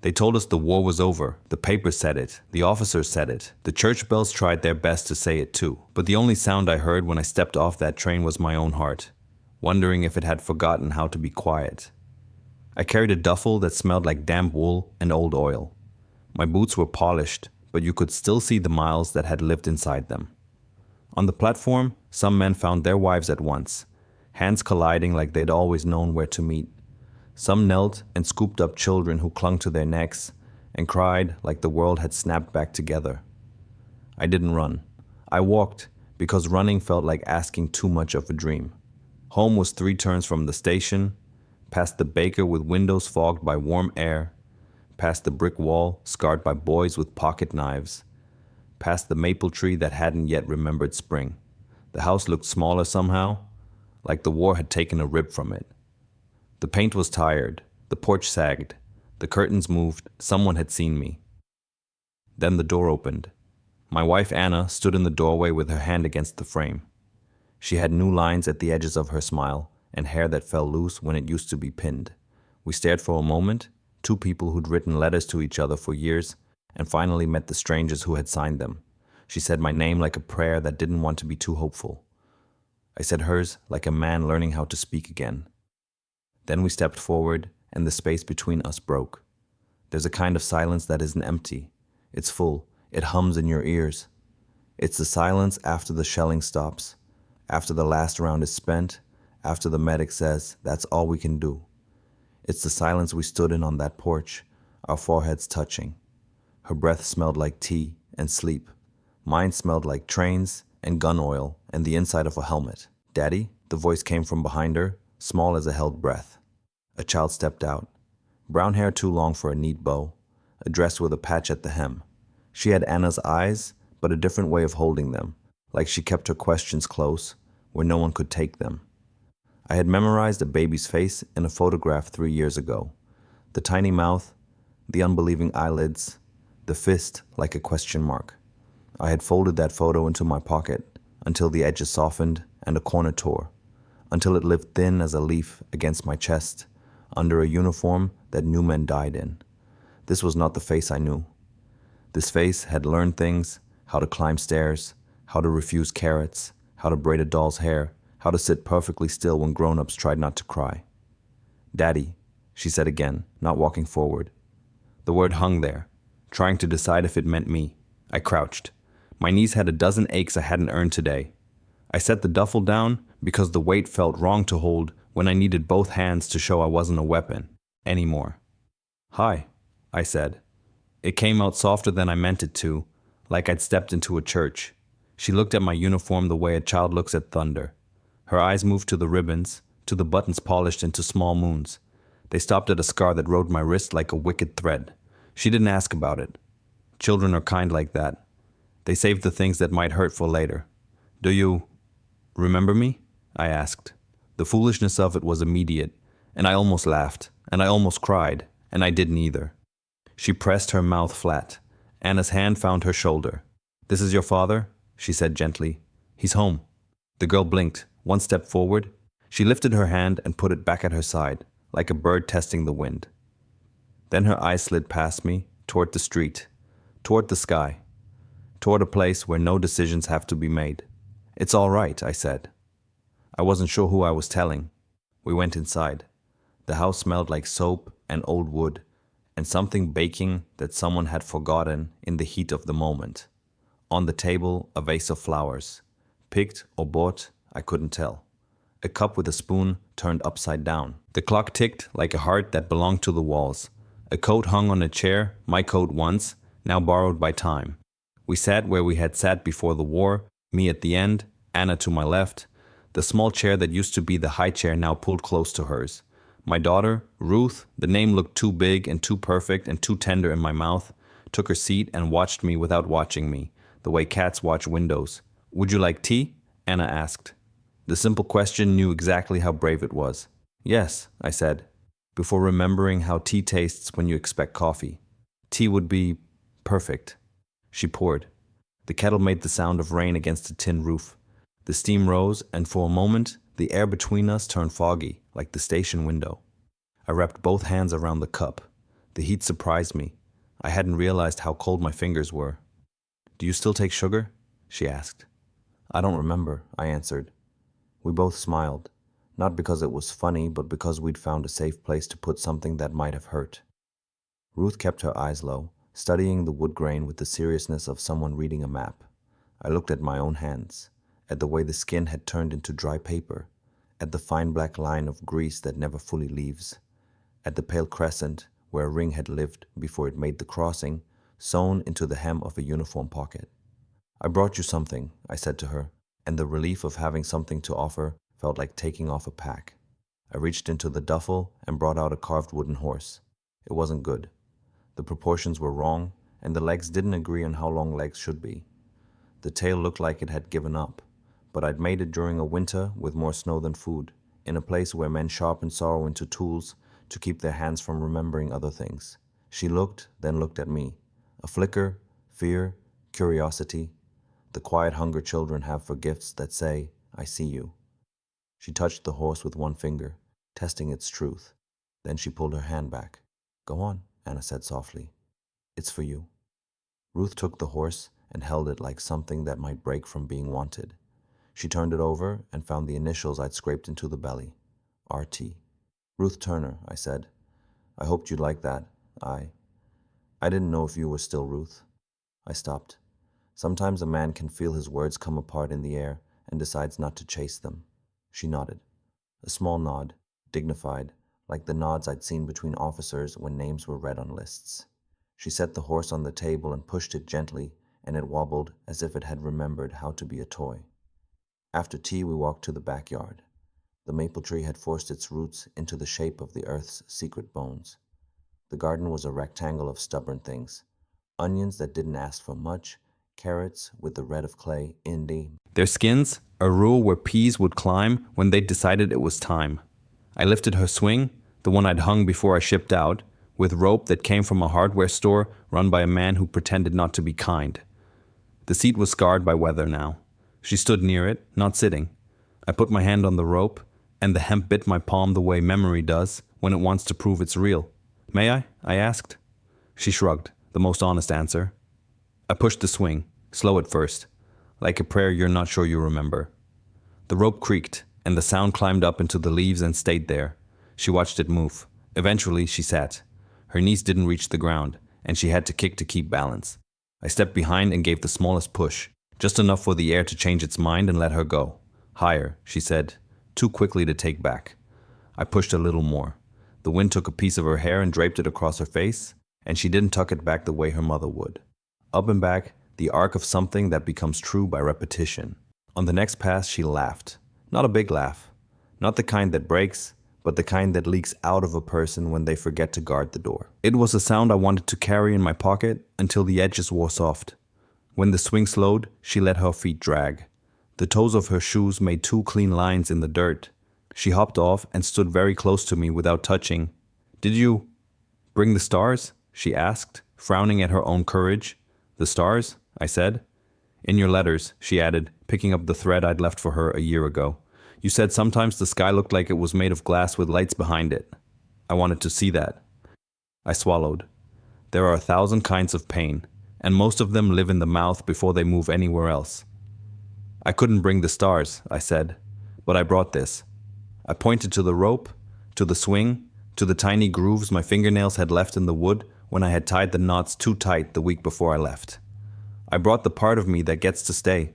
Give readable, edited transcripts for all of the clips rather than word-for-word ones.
They told us the war was over. The papers said it. The officers said it. The church bells tried their best to say it too. But the only sound I heard when I stepped off that train was my own heart, wondering if it had forgotten how to be quiet. I carried a duffel that smelled like damp wool and old oil. My boots were polished, but you could still see the miles that had lived inside them. On the platform, some men found their wives at once, hands colliding like they'd always known where to meet. Some knelt and scooped up children who clung to their necks and cried like the world had snapped back together. I didn't run. I walked because running felt like asking too much of a dream. Home was 3 turns from the station, past the baker with windows fogged by warm air, past the brick wall scarred by boys with pocket knives, past the maple tree that hadn't yet remembered spring. The house looked smaller somehow, like the war had taken a rib from it. The paint was tired, the porch sagged, the curtains moved, someone had seen me. Then the door opened. My wife Anna stood in the doorway with her hand against the frame. She had new lines at the edges of her smile and hair that fell loose when it used to be pinned. We stared for a moment, 2 people who'd written letters to each other for years, and finally met the strangers who had signed them. She said my name like a prayer that didn't want to be too hopeful. I said hers like a man learning how to speak again. Then we stepped forward, and the space between us broke. There's a kind of silence that isn't empty. It's full. It hums in your ears. It's the silence after the shelling stops, after the last round is spent, after the medic says, that's all we can do. It's the silence we stood in on that porch, our foreheads touching. Her breath smelled like tea and sleep. Mine smelled like trains and gun oil and the inside of a helmet. Daddy, the voice came from behind her, small as a held breath. A child stepped out. Brown hair too long for a neat bow, a dress with a patch at the hem. She had Anna's eyes, but a different way of holding them, like she kept her questions close, where no one could take them. I had memorized a baby's face in a photograph 3 years ago. The tiny mouth, the unbelieving eyelids, the fist like a question mark. I had folded that photo into my pocket until the edges softened and a corner tore, until it lived thin as a leaf against my chest, under a uniform that new men died in. This was not the face I knew. This face had learned things, how to climb stairs, how to refuse carrots, how to braid a doll's hair, how to sit perfectly still when grown-ups tried not to cry. Daddy, she said again, not walking forward. The word hung there, trying to decide if it meant me. I crouched. My knees had a dozen aches I hadn't earned today. I set the duffel down because the weight felt wrong to hold when I needed both hands to show I wasn't a weapon anymore. Hi, I said. It came out softer than I meant it to, like I'd stepped into a church. She looked at my uniform the way a child looks at thunder. Her eyes moved to the ribbons, to the buttons polished into small moons. They stopped at a scar that rode my wrist like a wicked thread. She didn't ask about it. Children are kind like that. They save the things that might hurt for later. Do you remember me? I asked. The foolishness of it was immediate, and I almost laughed, and I almost cried, and I didn't either. She pressed her mouth flat. Anna's hand found her shoulder. This is your father? She said gently. He's home. The girl blinked, 1 step forward. She lifted her hand and put it back at her side, like a bird testing the wind. Then her eyes slid past me, toward the street, toward the sky, toward a place where no decisions have to be made. It's all right, I said. I wasn't sure who I was telling. We went inside. The house smelled like soap and old wood, and something baking that someone had forgotten in the heat of the moment. On the table, a vase of flowers. Picked or bought, I couldn't tell. A cup with a spoon turned upside down. The clock ticked like a heart that belonged to the walls. A coat hung on a chair, my coat once, now borrowed by time. We sat where we had sat before the war, me at the end, Anna to my left. The small chair that used to be the high chair now pulled close to hers. My daughter, Ruth, the name looked too big and too perfect and too tender in my mouth, took her seat and watched me without watching me, the way cats watch windows. Would you like tea? Anna asked. The simple question knew exactly how brave it was. Yes, I said, before remembering how tea tastes when you expect coffee. Tea would be perfect. She poured. The kettle made the sound of rain against a tin roof. The steam rose, and for a moment, the air between us turned foggy, like the station window. I wrapped both hands around the cup. The heat surprised me. I hadn't realized how cold my fingers were. "Do you still take sugar?" she asked. "I don't remember," I answered. We both smiled, not because it was funny, but because we'd found a safe place to put something that might have hurt. Ruth kept her eyes low, studying the wood grain with the seriousness of someone reading a map. I looked at my own hands, at the way the skin had turned into dry paper, at the fine black line of grease that never fully leaves, at the pale crescent where a ring had lived before it made the crossing, sewn into the hem of a uniform pocket. "I brought you something," I said to her, and the relief of having something to offer felt like taking off a pack. I reached into the duffel and brought out a carved wooden horse. It wasn't good. The proportions were wrong, and the legs didn't agree on how long legs should be. The tail looked like it had given up, but I'd made it during a winter with more snow than food, in a place where men sharpen sorrow into tools to keep their hands from remembering other things. She looked, then looked at me. A flicker, fear, curiosity, the quiet hunger children have for gifts that say, "I see you." She touched the horse with one finger, testing its truth. Then she pulled her hand back. "Go on," Anna said softly. "It's for you." Ruth took the horse and held it like something that might break from being wanted. She turned it over and found the initials I'd scraped into the belly. RT. "Ruth Turner," I said. "I hoped you'd like that. I didn't know if you were still Ruth." I stopped. Sometimes a man can feel his words come apart in the air and decides not to chase them. She nodded. A small nod, dignified, like the nods I'd seen between officers when names were read on lists. She set the horse on the table and pushed it gently, and it wobbled as if it had remembered how to be a toy. After tea, we walked to the backyard. The maple tree had forced its roots into the shape of the earth's secret bones. The garden was a rectangle of stubborn things. Onions that didn't ask for much, carrots with the red of clay, their skins, a rule where peas would climb when they decided it was time. I lifted her swing, the one I'd hung before I shipped out, with rope that came from a hardware store run by a man who pretended not to be kind. The seat was scarred by weather now. She stood near it, not sitting. I put my hand on the rope, and the hemp bit my palm the way memory does when it wants to prove it's real. "May I asked. She shrugged, the most honest answer. I pushed the swing, slow at first, like a prayer you're not sure you remember. The rope creaked, and the sound climbed up into the leaves and stayed there. She watched it move. Eventually, she sat. Her knees didn't reach the ground, and she had to kick to keep balance. I stepped behind and gave the smallest push, just enough for the air to change its mind and let her go. "Higher," she said, too quickly to take back. I pushed a little more. The wind took a piece of her hair and draped it across her face, and she didn't tuck it back the way her mother would. Up and back, the arc of something that becomes true by repetition. On the next pass, she laughed. Not a big laugh. Not the kind that breaks, but the kind that leaks out of a person when they forget to guard the door. It was a sound I wanted to carry in my pocket until the edges wore soft. When the swing slowed, she let her feet drag. The toes of her shoes made two clean lines in the dirt. She hopped off and stood very close to me without touching. "Did you bring the stars?" she asked, frowning at her own courage. "The stars?" I said. "In your letters," she added, picking up the thread I'd left for her a year ago. "You said sometimes the sky looked like it was made of glass with lights behind it. I wanted to see that." I swallowed. There are 1,000 kinds of pain, and most of them live in the mouth before they move anywhere else. "I couldn't bring the stars," I said, "but I brought this." I pointed to the rope, to the swing, to the tiny grooves my fingernails had left in the wood when I had tied the knots too tight the week before I left. I brought the part of me that gets to stay.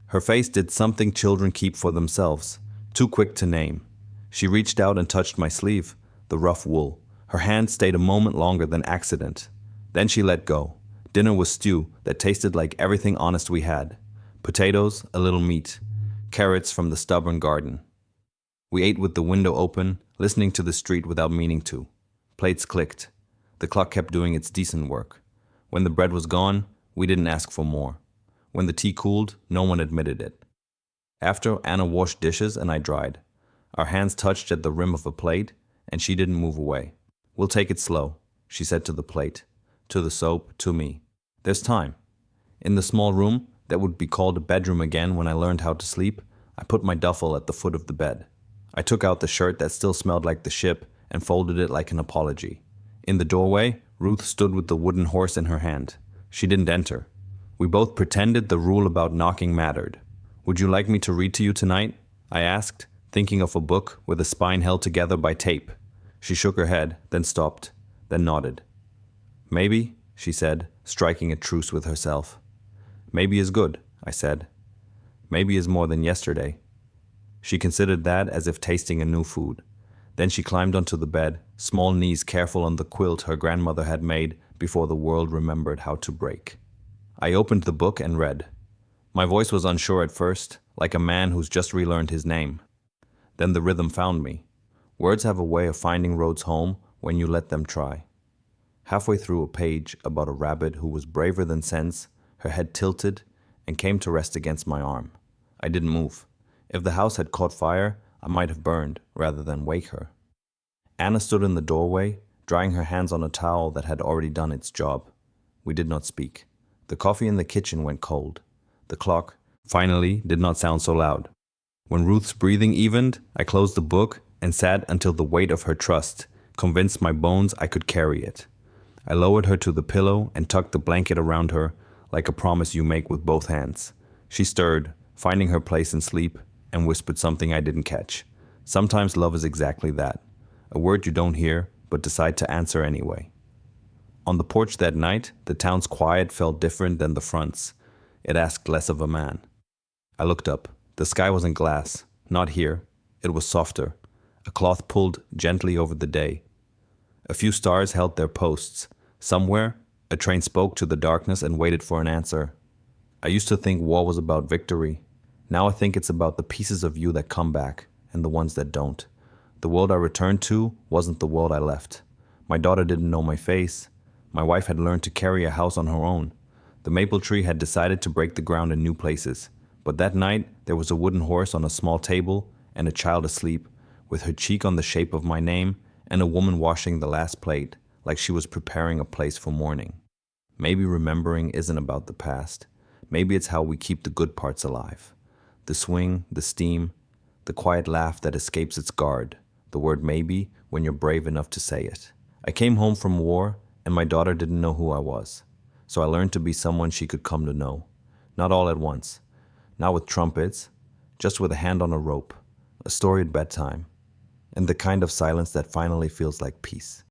Her face did something children keep for themselves, too quick to name. She reached out and touched my sleeve, the rough wool. Her hand stayed a moment longer than accident. Then she let go. Dinner was stew that tasted like everything honest we had. Potatoes, a little meat, carrots from the stubborn garden. We ate with the window open, listening to the street without meaning to. Plates clicked. The clock kept doing its decent work. When the bread was gone, we didn't ask for more. When the tea cooled, no one admitted it. After, Anna washed dishes and I dried. Our hands touched at the rim of a plate, and she didn't move away. "We'll take it slow," she said to the plate, to the soap, to me. "There's time." In the small room that would be called a bedroom again when I learned how to sleep, I put my duffel at the foot of the bed. I took out the shirt that still smelled like the ship and folded it like an apology. In the doorway, Ruth stood with the wooden horse in her hand. She didn't enter. We both pretended the rule about knocking mattered. "Would you like me to read to you tonight?" I asked, thinking of a book with a spine held together by tape. She shook her head, then stopped, then nodded. "Maybe," she said, striking a truce with herself. "Maybe is good," I said. "Maybe is more than yesterday." She considered that as if tasting a new food. Then she climbed onto the bed, small knees careful on the quilt her grandmother had made before the world remembered how to break. I opened the book and read. My voice was unsure at first, like a man who's just relearned his name. Then the rhythm found me. Words have a way of finding roads home when you let them try. Halfway through a page about a rabbit who was braver than sense, her head tilted and came to rest against my arm. I didn't move. If the house had caught fire, I might have burned rather than wake her. Anna stood in the doorway, drying her hands on a towel that had already done its job. We did not speak. The coffee in the kitchen went cold. The clock, finally, did not sound so loud. When Ruth's breathing evened, I closed the book and sat until the weight of her trust convinced my bones I could carry it. I lowered her to the pillow and tucked the blanket around her like a promise you make with both hands. She stirred, finding her place in sleep, and whispered something I didn't catch. Sometimes love is exactly that. A word you don't hear, but decide to answer anyway. On the porch that night, the town's quiet felt different than the front's. It asked less of a man. I looked up. The sky wasn't glass. Not here. It was softer. A cloth pulled gently over the day. A few stars held their posts. Somewhere, a train spoke to the darkness and waited for an answer. I used to think war was about victory. Now I think it's about the pieces of you that come back and the ones that don't. The world I returned to wasn't the world I left. My daughter didn't know my face. My wife had learned to carry a house on her own. The maple tree had decided to break the ground in new places. But that night, there was a wooden horse on a small table and a child asleep, with her cheek on the shape of my name, and a woman washing the last plate, like she was preparing a place for mourning. Maybe remembering isn't about the past. Maybe it's how we keep the good parts alive. The swing, the steam, the quiet laugh that escapes its guard. The word maybe when you're brave enough to say it. I came home from war, and my daughter didn't know who I was. So I learned to be someone she could come to know. Not all at once. Not with trumpets, just with a hand on a rope, a story at bedtime, and the kind of silence that finally feels like peace.